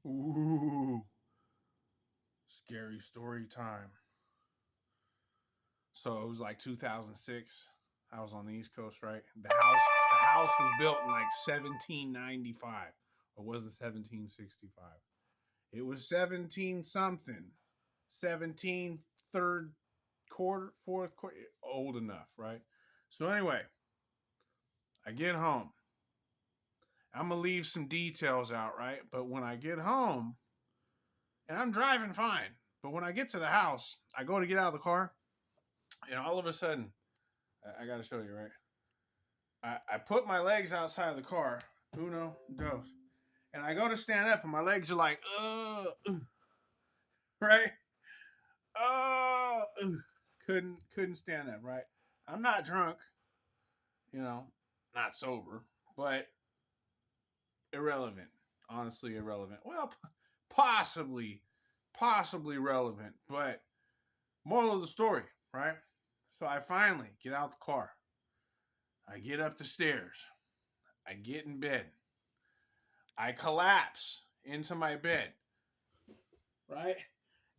Ooh, scary story time. So it was like 2006. I was on the East Coast, right? The house was built in like 1795, or was it 1765? It was 17 something, 17 third quarter, fourth quarter, old enough, right? So anyway, I get home. I'm gonna leave some details out, right? But when I get home, and I'm driving fine, but when I get to the house, I go to get out of the car, and all of a sudden, I got to show you, right? I put my legs outside of the car, uno, dos, and I go to stand up, and my legs are like, right? Uh, couldn't stand up, right? I'm not drunk, you know, not sober, but irrelevant. Honestly, irrelevant. Well, possibly, possibly relevant, but moral of the story, right? So I finally get out the car. I get up the stairs. I get in bed. I collapse into my bed, right?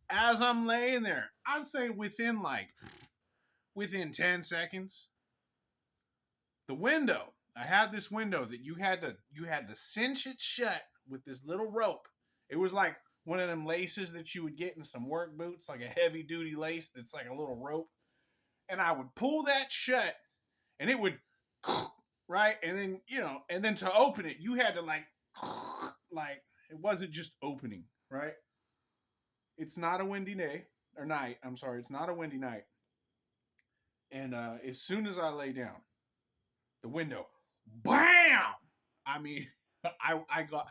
As I'm laying there, I'd say within 10 seconds, the window. I had this window that you had to cinch it shut with this little rope. It was like one of them laces that you would get in some work boots, like a heavy duty lace that's like a little rope. And I would pull that shut and it would right, and then and then to open it you had to like it wasn't just opening, right? It's not a windy day or night. I'm sorry, it's not a windy night. And as soon as I lay down, the window, bam! I mean, I got,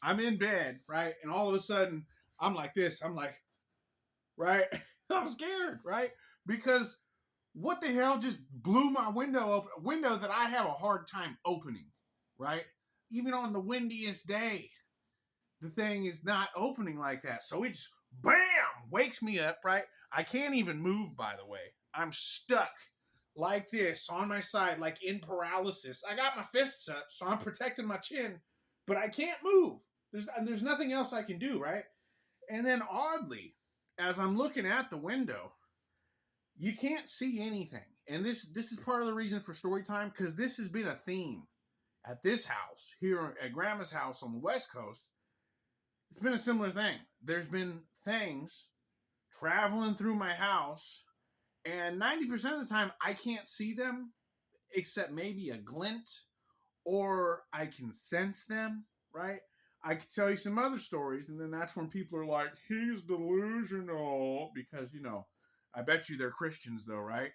I'm in bed, right, and all of a sudden I'm like this. I'm like, right, I'm scared, right, because what the hell just blew my window open? A window that I have a hard time opening, right? Even on the windiest day, the thing is not opening like that. So it just bam wakes me up, right? I can't even move, by the way. I'm stuck like this on my side, like in paralysis. I got my fists up, so I'm protecting my chin, but I can't move. There's nothing else I can do, right? And then oddly, as I'm looking at the window, you can't see anything. And this is part of the reason for story time, because this has been a theme at this house here at Grandma's house on the West Coast. It's been a similar thing. There's been things traveling through my house, and 90% of the time I can't see them except maybe a glint, or I can sense them, right? I could tell you some other stories, and then that's when people are like, he's delusional, because, I bet you they're Christians, though, right?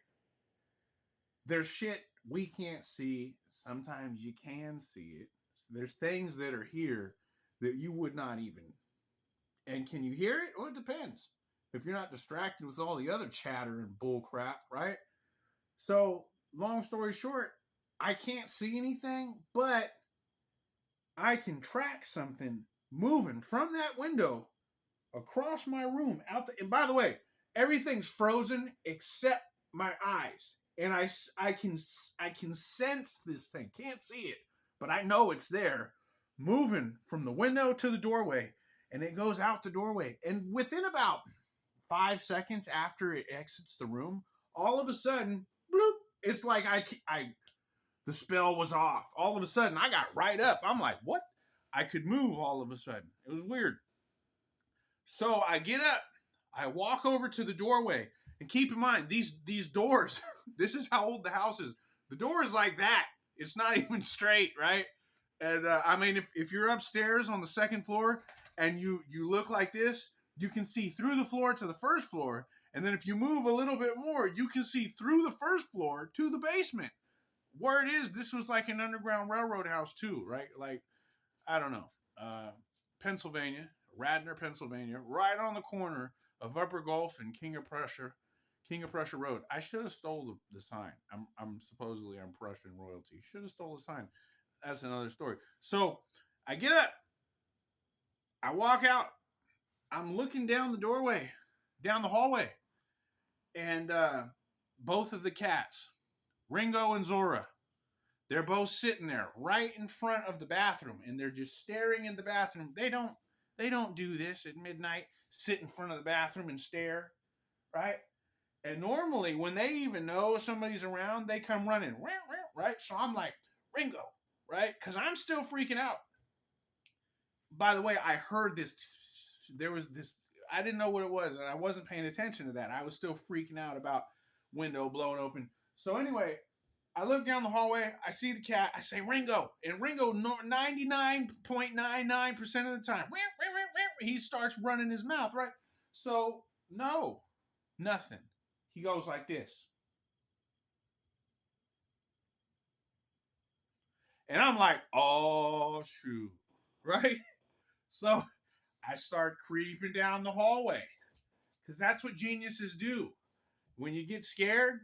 There's shit we can't see. Sometimes you can see it. There's things that are here that you would not even. And can you hear it? Well, it depends. If you're not distracted with all the other chatter and bull crap, right? So, long story short, I can't see anything, but I can track something moving from that window across my room out the, and by the way, everything's frozen except my eyes, and I can sense this thing. Can't see it, but I know it's there, moving from the window to the doorway, and it goes out the doorway, and within about 5 seconds after it exits the room, all of a sudden, bloop, it's like I the spell was off. All of a sudden, I got right up. I'm like, what? I could move all of a sudden. It was weird. So I get up, I walk over to the doorway, and keep in mind these doors. This is how old the house is. The door is like that. It's not even straight, right? And I mean, if you're upstairs on the second floor and you look like this, you can see through the floor to the first floor, and then if you move a little bit more, you can see through the first floor to the basement. Word is, this was like an Underground Railroad house too, right? Like, I don't know, Pennsylvania, Radnor, Pennsylvania, right on the corner of Upper Gulf and King of Prussia Road. I should have stole the sign. I'm Prussian royalty. Should have stole the sign. That's another story. So I get up, I walk out, I'm looking down the doorway, down the hallway, and both of the cats, Ringo and Zora, they're both sitting there right in front of the bathroom, and they're just staring in the bathroom. They They don't do this at midnight, sit in front of the bathroom and stare, right? And normally, when they even know somebody's around, they come running, right? So I'm like, Ringo, right? Because I'm still freaking out. By the way, I heard this. There was this. I didn't know what it was, and I wasn't paying attention to that. I was still freaking out about window blowing open. So anyway, I look down the hallway. I see the cat. I say Ringo, and Ringo 99.99% of the time, he starts running his mouth, right? So no, nothing. He goes like this. And I'm like, oh, shoot. Right? So I start creeping down the hallway because that's what geniuses do. When you get scared,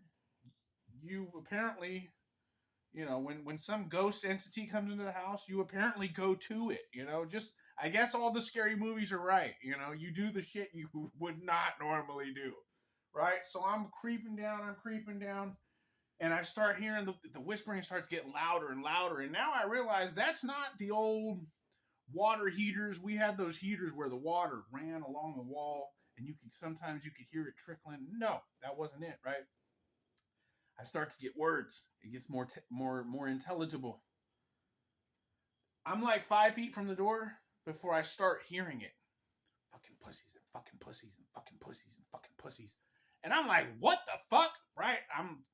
you apparently, when some ghost entity comes into the house, you apparently go to it. Just, I guess all the scary movies are right. You do the shit you would not normally do. Right? So I'm creeping down. And I start hearing the whispering starts getting louder and louder. And now I realize that's not the old water heaters. We had those heaters where the water ran along the wall and sometimes you could hear it trickling. No, that wasn't it, right? I start to get words. It gets more intelligible. I'm like 5 feet from the door before I start hearing it. Fucking pussies and fucking pussies and fucking pussies and fucking pussies. And I'm like, what the fuck? Right? I'm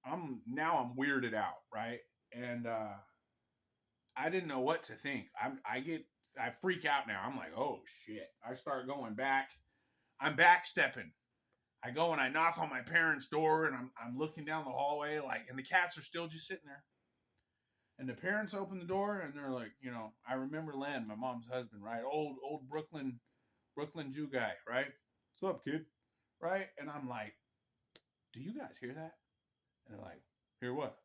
weirded out, right? And I didn't know what to think. I freak out now. I'm like, oh shit. I start going back. I'm backstepping. I go and I knock on my parents' door and I'm looking down the hallway and the cats are still just sitting there. And the parents open the door and they're like, I remember Len, my mom's husband, right? Old Brooklyn Jew guy, right? What's up, kid? Right? And I'm like, do you guys hear that? And they're like, hear what?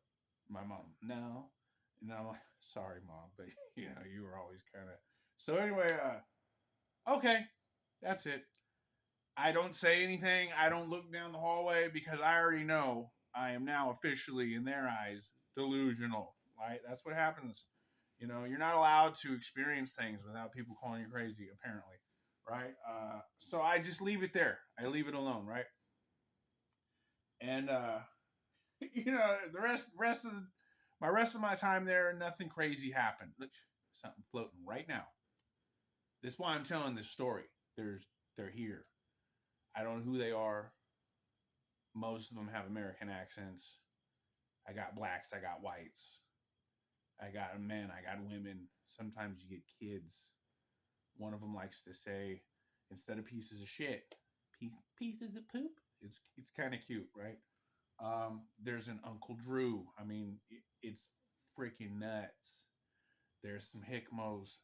My mom, no. And I'm like, sorry, mom, but you were always kind of. So anyway, okay, that's it. I don't say anything. I don't look down the hallway because I already know I am now officially, in their eyes, delusional. Right? That's what happens. You're not allowed to experience things without people calling you crazy, apparently. Right? So I just leave it there. I leave it alone. Right? And the rest of my time there, nothing crazy happened. Look, something floating right now. This is why I'm telling this story. They're here. I don't know who they are. Most of them have American accents. I got blacks, I got whites. I got men, I got women. Sometimes you get kids. One of them likes to say, instead of pieces of shit, pieces of poop. It's kind of cute, right? There's an Uncle Drew. I mean, it's freaking nuts. There's some Hickmos.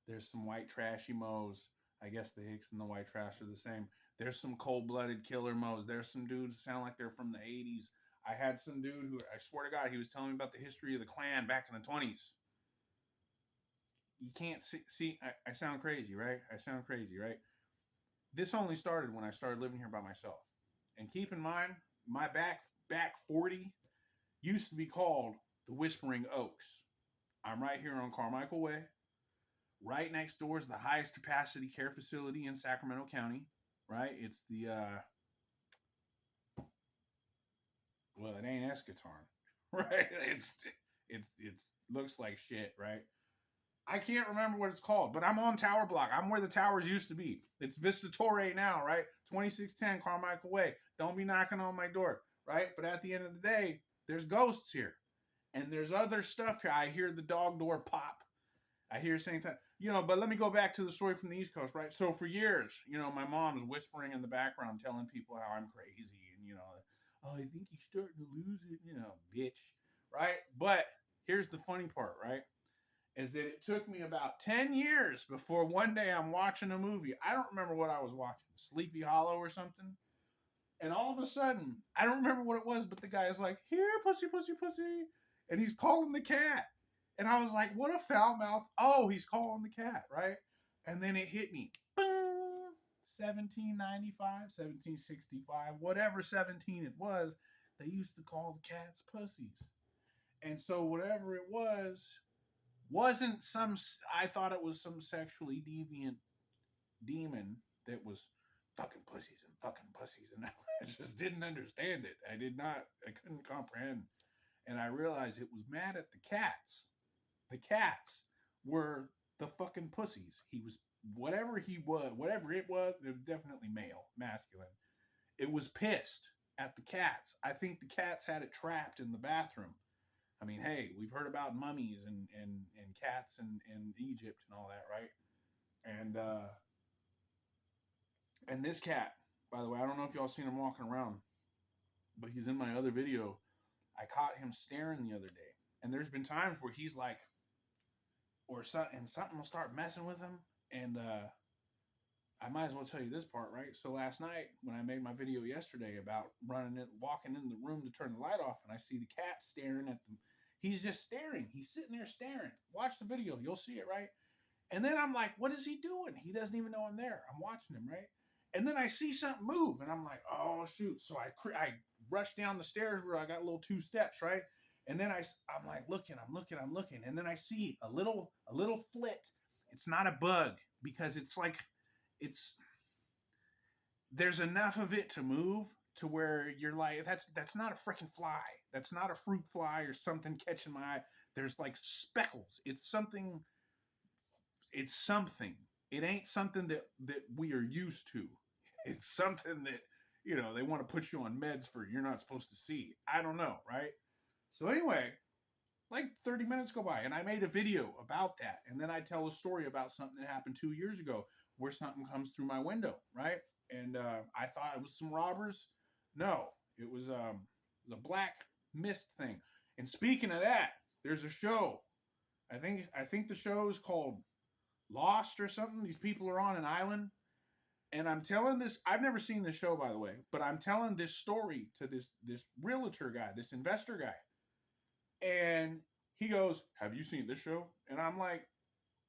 There's some white trashy Mos. I guess the Hicks and the white trash are the same. There's some cold-blooded killer Mos. There's some dudes that sound like they're from the 80s. I had some dude who, I swear to God, he was telling me about the history of the Klan back in the 20s. You can't see I sound crazy, right? I sound crazy, right? This only started when I started living here by myself. And keep in mind, my back 40 used to be called the Whispering Oaks. I'm right here on Carmichael Way. Right next door is the highest capacity care facility in Sacramento County. Right? It's the well, it ain't Eschaton, right? It's looks like shit, right? I can't remember what it's called, but I'm on Tower Block. I'm where the towers used to be. It's Vista Torre now, right? 2610 Carmichael Way. Don't be knocking on my door, right? But at the end of the day, there's ghosts here. And there's other stuff here. I hear the dog door pop. I hear saying that, but let me go back to the story from the East Coast, right? So for years, my mom's whispering in the background, telling people how I'm crazy and, oh, I think you're starting to lose it, bitch, right? But here's the funny part, right? Is that it took me about 10 years before one day I'm watching a movie. I don't remember what I was watching, Sleepy Hollow or something. And all of a sudden, I don't remember what it was, but the guy is like, here, pussy, pussy, pussy. And he's calling the cat. And I was like, what a foul mouth. Oh, he's calling the cat, right? And then it hit me. Boom. 1795, 1765, whatever 17 it was, they used to call the cats pussies. And so whatever it wasn't I thought it was some sexually deviant demon that was fucking pussies and fucking pussies, and I just didn't understand it. I couldn't comprehend, and I realized it was mad at the cats. The cats were the fucking pussies. He was whatever it was definitely male, masculine. It was pissed at the cats. I think the cats had it trapped in the bathroom. I mean, hey, we've heard about mummies and cats in Egypt and all that, right? And and this cat, by the way, I don't know if y'all seen him walking around, but he's in my other video. I caught him staring the other day, and there's been times where he's like, something will start messing with him, and I might as well tell you this part, right? So last night when I made my video yesterday about walking in the room to turn the light off, and I see the cat staring at them. He's just staring. He's sitting there staring. Watch the video. You'll see it, right? And then I'm like, what is he doing? He doesn't even know I'm there. I'm watching him, right? And then I see something move, and I'm like, oh, shoot. So I rush down the stairs where I got little 2 steps, right? And then I'm like looking. And then I see a little flit. It's not a bug because it's like, there's enough of it to move to where you're like, that's not a freaking fly. That's not a fruit fly or something catching my eye. There's like speckles. It's something. It ain't something that we are used to. It's something that, they want to put you on meds for, you're not supposed to see. I don't know, right? So anyway, like 30 minutes go by and I made a video about that. And then I tell a story about something that happened 2 years ago where something comes through my window, right? And I thought it was some robbers. No, it was a black mist thing. And speaking of that, there's a show. I think the show is called Lost or something. These people are on an island. And I'm telling this, I've never seen this show, by the way, but I'm telling this story to this realtor guy, this investor guy. And he goes, have you seen this show? And I'm like,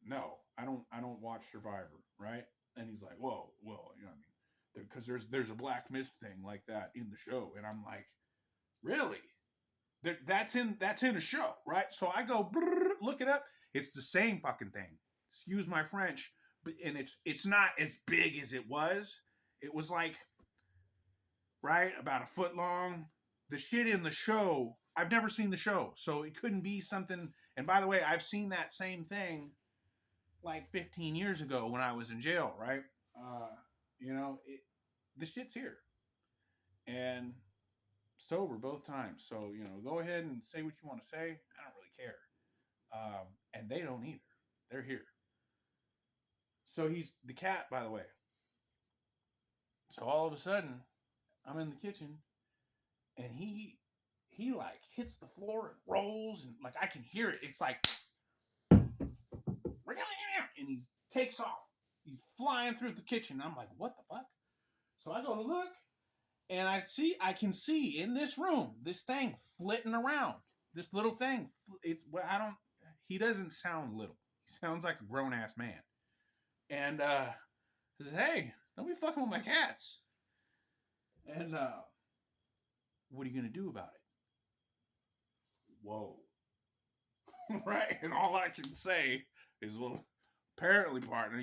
no, I don't watch Survivor, right? And he's like, well, you know what I mean? Because there's a black mist thing like that in the show. And I'm like, really? That's in a show, right? So I go, look it up. It's the same fucking thing. Excuse my French. And it's not as big as it was. It was like, right, about a foot long. The shit in the show, I've never seen the show, so it couldn't be something. And by the way, I've seen that same thing like 15 years ago when I was in jail, right? The shit's here. And sober both times. So, go ahead and say what you want to say. I don't really care. And they don't either. They're here. So he's the cat, by the way. So all of a sudden, I'm in the kitchen, and he like hits the floor and rolls, and like I can hear it. It's like, and he takes off. He's flying through the kitchen. I'm like, what the fuck? So I go to look, and I can see in this room this thing flitting around. This little thing. He doesn't sound little. He sounds like a grown ass man. And he says, hey, don't be fucking with my cats. And what are you going to do about it? Whoa. Right? And all I can say is, well, apparently, partner,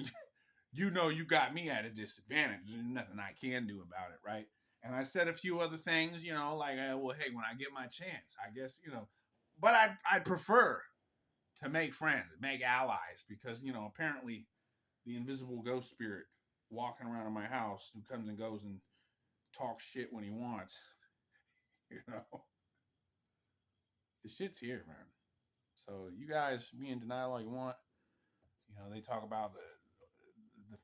you got me at a disadvantage. There's nothing I can do about it, right? And I said a few other things, like, well, hey, when I get my chance, I guess, but I'd prefer to make friends, make allies, because, apparently the invisible ghost spirit walking around in my house who comes and goes and talks shit when he wants, the shit's here, man. So you guys be in denial all you want. They talk about the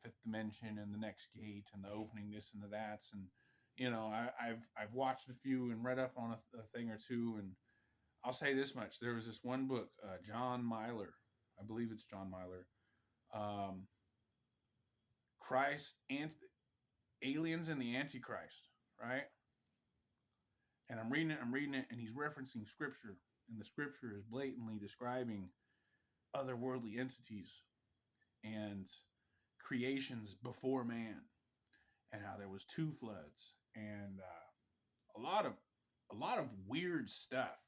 fifth dimension and the next gate and the opening this and the that's, and I've watched a few and read up on a thing or two, and I'll say this much: there was this one book, John Myler, I believe it's John Myler, Christ and Aliens and the Antichrist, right? And I'm reading it, and he's referencing scripture, and the scripture is blatantly describing otherworldly entities and creations before man, and how there was 2 floods, and a lot of weird stuff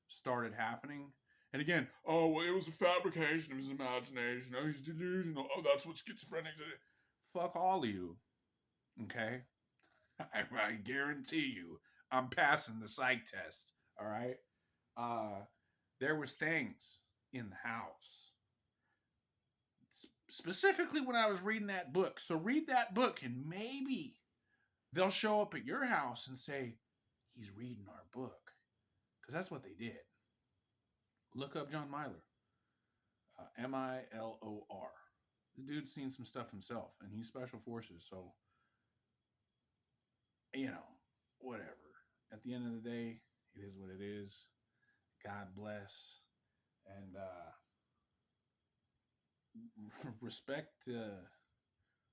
started happening. And again, oh, well, it was a fabrication of his imagination. Oh, he's delusional. Oh, that's what schizophrenics are. fuck all of you. Okay? I guarantee you I'm passing the psych test. All right? There was things in the house. Specifically when I was reading that book. So read that book and maybe they'll show up at your house and say, he's reading our book. Because that's what they did. Look up John Milor. Milor. The dude's seen some stuff himself, and he's special forces. So, whatever. At the end of the day, it is what it is. God bless. And respect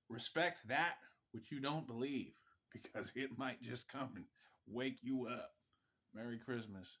respect that which you don't believe, because it might just come and wake you up. Merry Christmas.